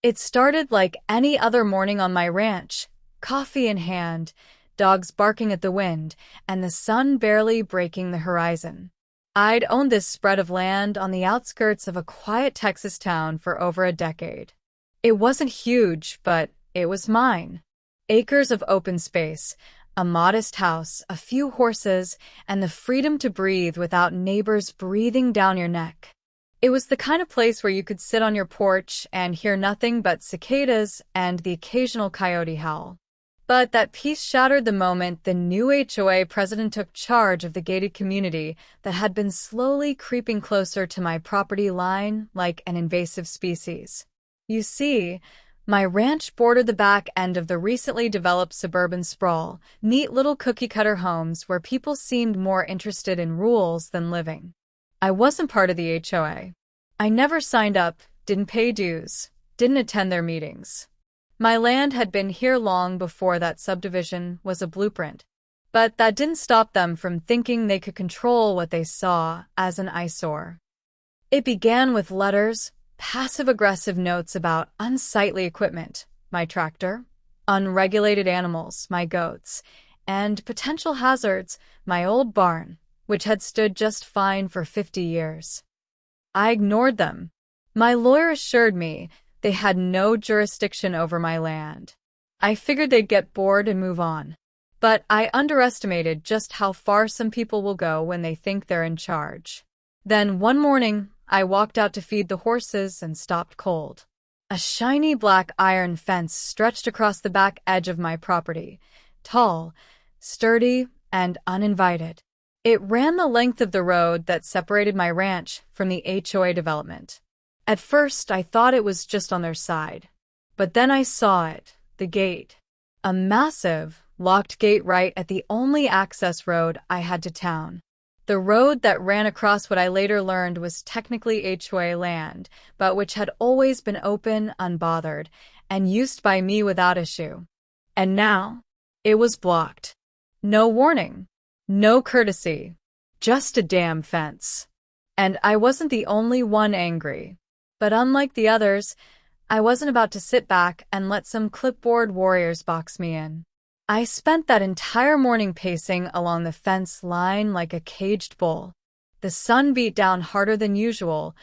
It started like any other morning on my ranch, coffee in hand, dogs barking at the wind, and the sun barely breaking the horizon. I'd owned this spread of land on the outskirts of a quiet Texas town for over a decade. It wasn't huge, but it was mine. Acres of open space, a modest house, a few horses, and the freedom to breathe without neighbors breathing down your neck. It was the kind of place where you could sit on your porch and hear nothing but cicadas and the occasional coyote howl. But that peace shattered the moment the new HOA president took charge of the gated community that had been slowly creeping closer to my property line like an invasive species. You see, my ranch bordered the back end of the recently developed suburban sprawl, neat little cookie-cutter homes where people seemed more interested in rules than living. I wasn't part of the HOA. I never signed up, didn't pay dues, didn't attend their meetings. My land had been here long before that subdivision was a blueprint. But that didn't stop them from thinking they could control what they saw as an eyesore. It began with letters, passive-aggressive notes about unsightly equipment, my tractor, unregulated animals, my goats, and potential hazards, my old barn, which had stood just fine for 50 years. I ignored them. My lawyer assured me they had no jurisdiction over my land. I figured they'd get bored and move on. But I underestimated just how far some people will go when they think they're in charge. Then one morning, I walked out to feed the horses and stopped cold. A shiny black iron fence stretched across the back edge of my property, tall, sturdy, and uninvited. It ran the length of the road that separated my ranch from the HOA development. At first, I thought it was just on their side. But then I saw it, the gate. A massive, locked gate right at the only access road I had to town. The road that ran across what I later learned was technically HOA land, but which had always been open, unbothered, and used by me without issue. And now, it was blocked. No warning. No courtesy. Just a damn fence. And I wasn't the only one angry. But unlike the others, I wasn't about to sit back and let some clipboard warriors box me in. I spent that entire morning pacing along the fence line like a caged bull. The sun beat down harder than usual,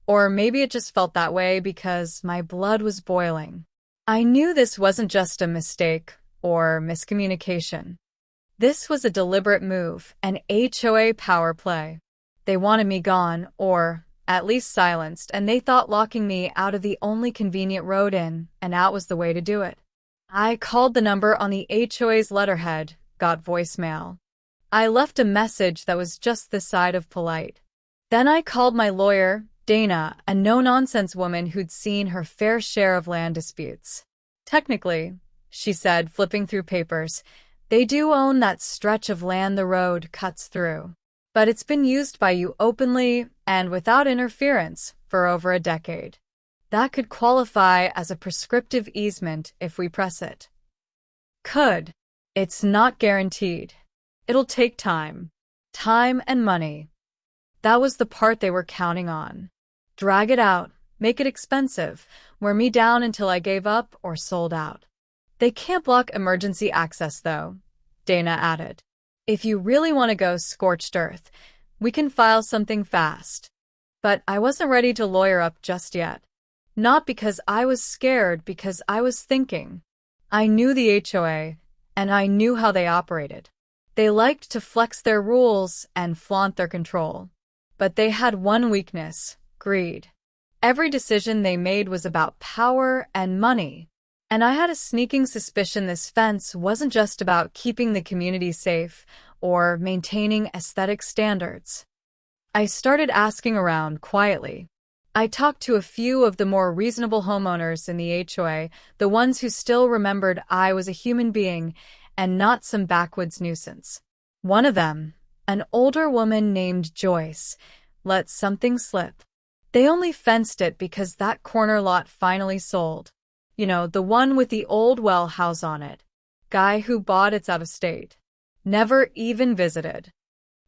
or maybe it just felt that way because my blood was boiling. I knew this wasn't just a mistake or miscommunication. This was a deliberate move, an HOA power play. They wanted me gone, or at least silenced, and they thought locking me out of the only convenient road in and out was the way to do it. I called the number on the HOA's letterhead, got voicemail. I left a message that was just this side of polite. Then I called my lawyer, Dana, a no-nonsense woman who'd seen her fair share of land disputes. Technically, she said, flipping through papers, they do own that stretch of land the road cuts through. But it's been used by you openly and without interference for over a decade. That could qualify as a prescriptive easement if we press it. Could. It's not guaranteed. It'll take time. Time and money. That was the part they were counting on. Drag it out, make it expensive, wear me down until I gave up or sold out. They can't block emergency access, though, Dana added. If you really want to go scorched earth, we can file something fast. But I wasn't ready to lawyer up just yet. Not because I was scared, because I was thinking. I knew the HOA, and I knew how they operated. They liked to flex their rules and flaunt their control. But they had one weakness: greed. Every decision they made was about power and money. And I had a sneaking suspicion this fence wasn't just about keeping the community safe or maintaining aesthetic standards. I started asking around quietly. I talked to a few of the more reasonable homeowners in the HOA, the ones who still remembered I was a human being and not some backwoods nuisance. One of them, an older woman named Joyce, let something slip. They only fenced it because that corner lot finally sold. You know, the one with the old well house on it. Guy who bought it's out of state. Never even visited.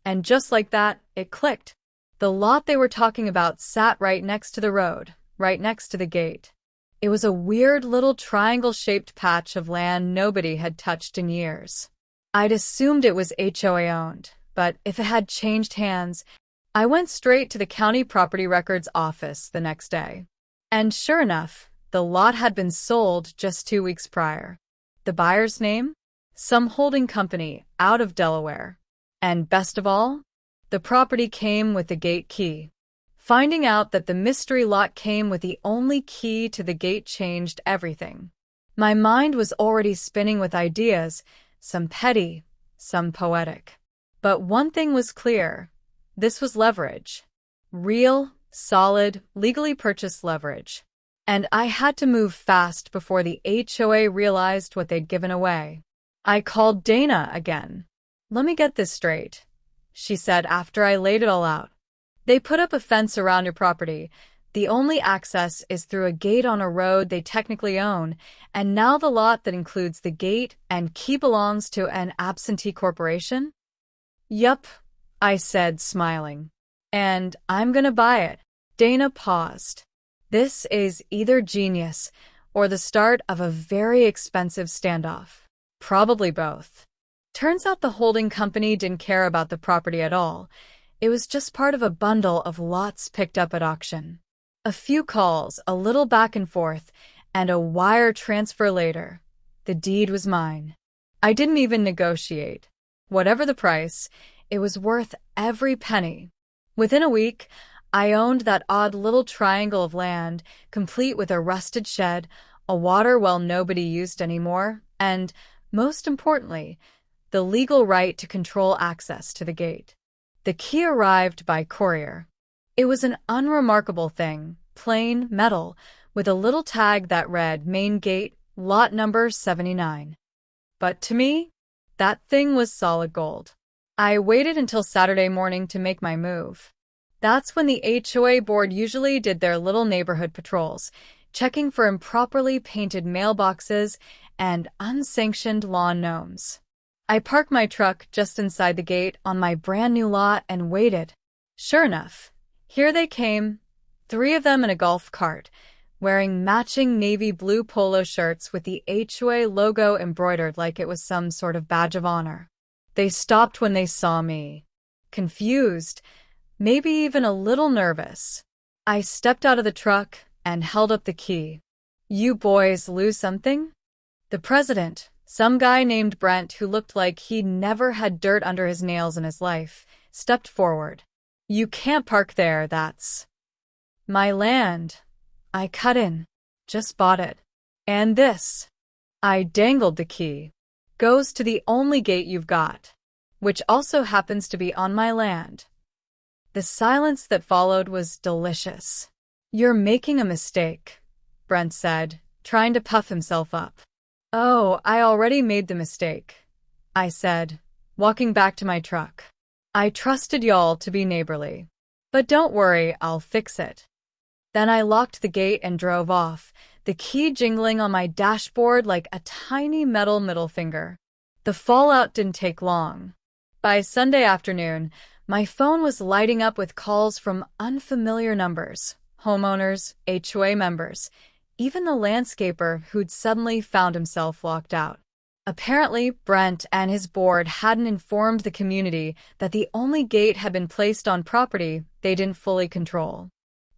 And just like that, it clicked. The lot they were talking about sat right next to the road, right next to the gate. It was a weird little triangle-shaped patch of land nobody had touched in years. I'd assumed it was HOA owned, but if it had changed hands, I went straight to the county property records office the next day. And sure enough, the lot had been sold just 2 weeks prior. The buyer's name? Some holding company out of Delaware. And best of all, the property came with the gate key. Finding out that the mystery lot came with the only key to the gate changed everything. My mind was already spinning with ideas, some petty, some poetic. But one thing was clear. This was leverage. Real, solid, legally purchased leverage. And I had to move fast before the HOA realized what they'd given away. I called Dana again. "Let me get this straight," she said after I laid it all out. "They put up a fence around your property. The only access is through a gate on a road they technically own, and now the lot that includes the gate and key belongs to an absentee corporation?" "Yup," I said, smiling. "And I'm gonna buy it." Dana paused. This is either genius or the start of a very expensive standoff. Probably both. Turns out the holding company didn't care about the property at all. It was just part of a bundle of lots picked up at auction. A few calls, a little back and forth, and a wire transfer later. The deed was mine. I didn't even negotiate. Whatever the price, it was worth every penny. Within a week, I owned that odd little triangle of land, complete with a rusted shed, a water well nobody used anymore, and, most importantly, the legal right to control access to the gate. The key arrived by courier. It was an unremarkable thing, plain metal, with a little tag that read Main Gate, Lot Number 79. But to me, that thing was solid gold. I waited until Saturday morning to make my move. That's when the HOA board usually did their little neighborhood patrols, checking for improperly painted mailboxes and unsanctioned lawn gnomes. I parked my truck just inside the gate on my brand new lot and waited. Sure enough, here they came, 3 of them in a golf cart, wearing matching navy blue polo shirts with the HOA logo embroidered like it was some sort of badge of honor. They stopped when they saw me. Confused, maybe even a little nervous. I stepped out of the truck and held up the key. "You boys lose something?" The president, some guy named Brent who looked like he never had dirt under his nails in his life, stepped forward. "You can't park there, that's my land. I cut in. Just bought it. And this," I dangled the key, "goes to the only gate you've got, which also happens to be on my land." The silence that followed was delicious. "You're making a mistake," Brent said, trying to puff himself up. "Oh, I already made the mistake," I said, walking back to my truck. "I trusted y'all to be neighborly. But don't worry, I'll fix it." Then I locked the gate and drove off, the key jingling on my dashboard like a tiny metal middle finger. The fallout didn't take long. By Sunday afternoon, my phone was lighting up with calls from unfamiliar numbers, homeowners, HOA members, even the landscaper who'd suddenly found himself locked out. Apparently, Brent and his board hadn't informed the community that the only gate had been placed on property they didn't fully control.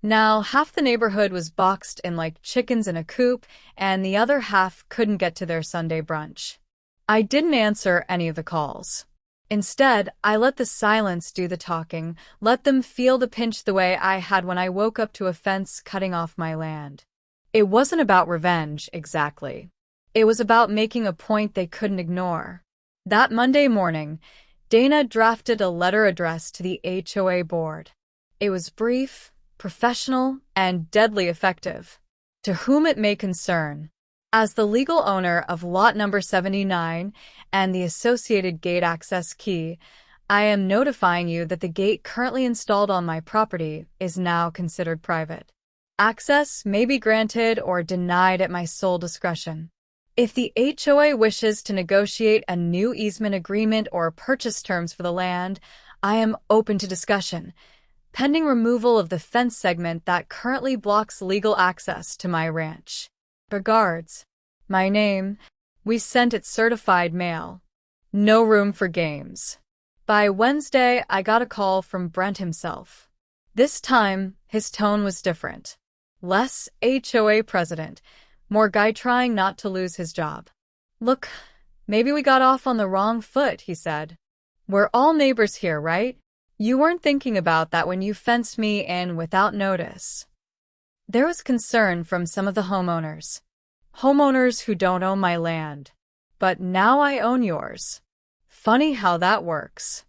Now, half the neighborhood was boxed in like chickens in a coop, and the other half couldn't get to their Sunday brunch. I didn't answer any of the calls. Instead, I let the silence do the talking, let them feel the pinch the way I had when I woke up to a fence cutting off my land. It wasn't about revenge, exactly. It was about making a point they couldn't ignore. That Monday morning, Dana drafted a letter addressed to the HOA board. It was brief, professional, and deadly effective. To whom it may concern. As the legal owner of lot number 79 and the associated gate access key, I am notifying you that the gate currently installed on my property is now considered private. Access may be granted or denied at my sole discretion. If the HOA wishes to negotiate a new easement agreement or purchase terms for the land, I am open to discussion, pending removal of the fence segment that currently blocks legal access to my ranch. Regards. My name. We sent it certified mail. No room for games. By Wednesday, I got a call from Brent himself. This time, his tone was different. Less HOA president, more guy trying not to lose his job. Look, maybe we got off on the wrong foot, he said. We're all neighbors here, right? You weren't thinking about that when you fenced me in without notice. There was concern from some of the homeowners. Homeowners who don't own my land. But now I own yours. Funny how that works.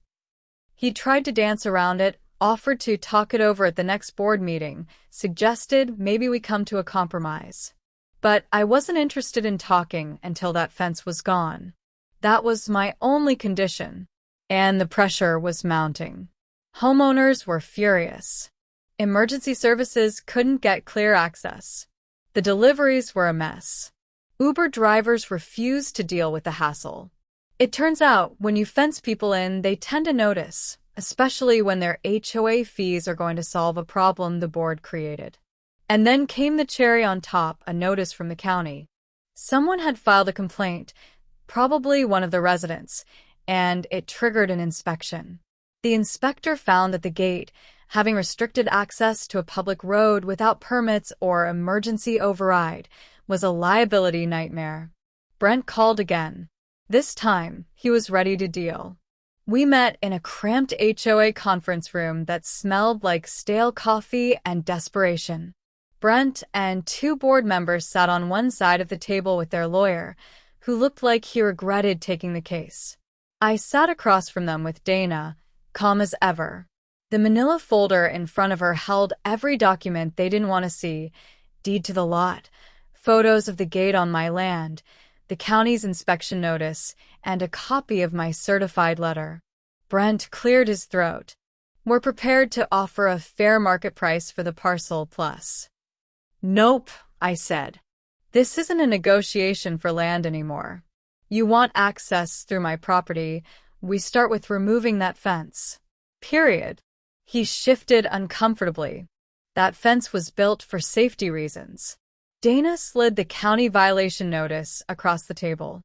He tried to dance around it, offered to talk it over at the next board meeting, suggested maybe we come to a compromise. But I wasn't interested in talking until that fence was gone. That was my only condition. And the pressure was mounting. Homeowners were furious. Emergency services couldn't get clear access. The deliveries were a mess. Uber drivers refused to deal with the hassle. It turns out, when you fence people in, they tend to notice, especially when their HOA fees are going to solve a problem the board created. And then came the cherry on top, a notice from the county. Someone had filed a complaint, probably one of the residents, and it triggered an inspection. The inspector found that the gate, having restricted access to a public road without permits or emergency override, was a liability nightmare. Brent called again. This time, he was ready to deal. We met in a cramped HOA conference room that smelled like stale coffee and desperation. Brent and two board members sat on one side of the table with their lawyer, who looked like he regretted taking the case. I sat across from them with Dana, calm as ever. The manila folder in front of her held every document they didn't want to see: deed to the lot, photos of the gate on my land, the county's inspection notice, and a copy of my certified letter. Brent cleared his throat. We're prepared to offer a fair market price for the parcel plus. Nope, I said. This isn't a negotiation for land anymore. You want access through my property. We start with removing that fence. Period. He shifted uncomfortably. That fence was built for safety reasons. Dana slid the county violation notice across the table.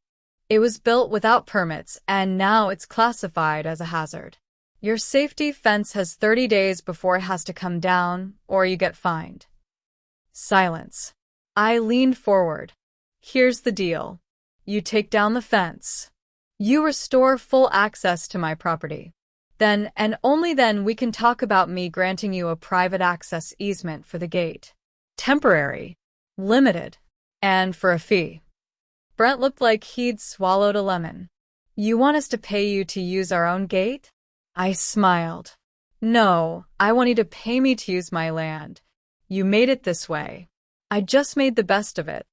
It was built without permits, and now it's classified as a hazard. Your safety fence has 30 days before it has to come down, or you get fined. Silence. I leaned forward. Here's the deal. You take down the fence. You restore full access to my property. Then, and only then, we can talk about me granting you a private access easement for the gate. Temporary. Limited. And for a fee. Brent looked like he'd swallowed a lemon. You want us to pay you to use our own gate? I smiled. No, I want you to pay me to use my land. You made it this way. I just made the best of it.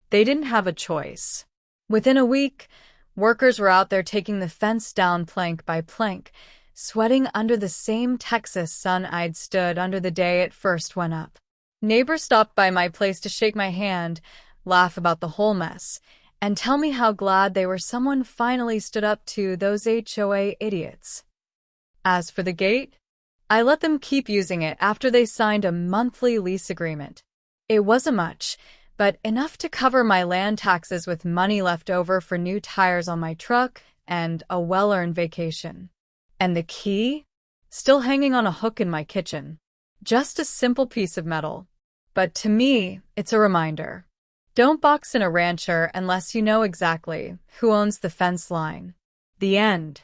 They didn't have a choice. Within a week, workers were out there taking the fence down plank by plank, sweating under the same Texas sun I'd stood under the day it first went up. Neighbors stopped by my place to shake my hand, laugh about the whole mess, and tell me how glad they were someone finally stood up to those HOA idiots. As for the gate, I let them keep using it after they signed a monthly lease agreement. It wasn't much, but enough to cover my land taxes with money left over for new tires on my truck and a well-earned vacation. And the key? Still hanging on a hook in my kitchen. Just a simple piece of metal. But to me, it's a reminder. Don't box in a rancher unless you know exactly who owns the fence line. The end.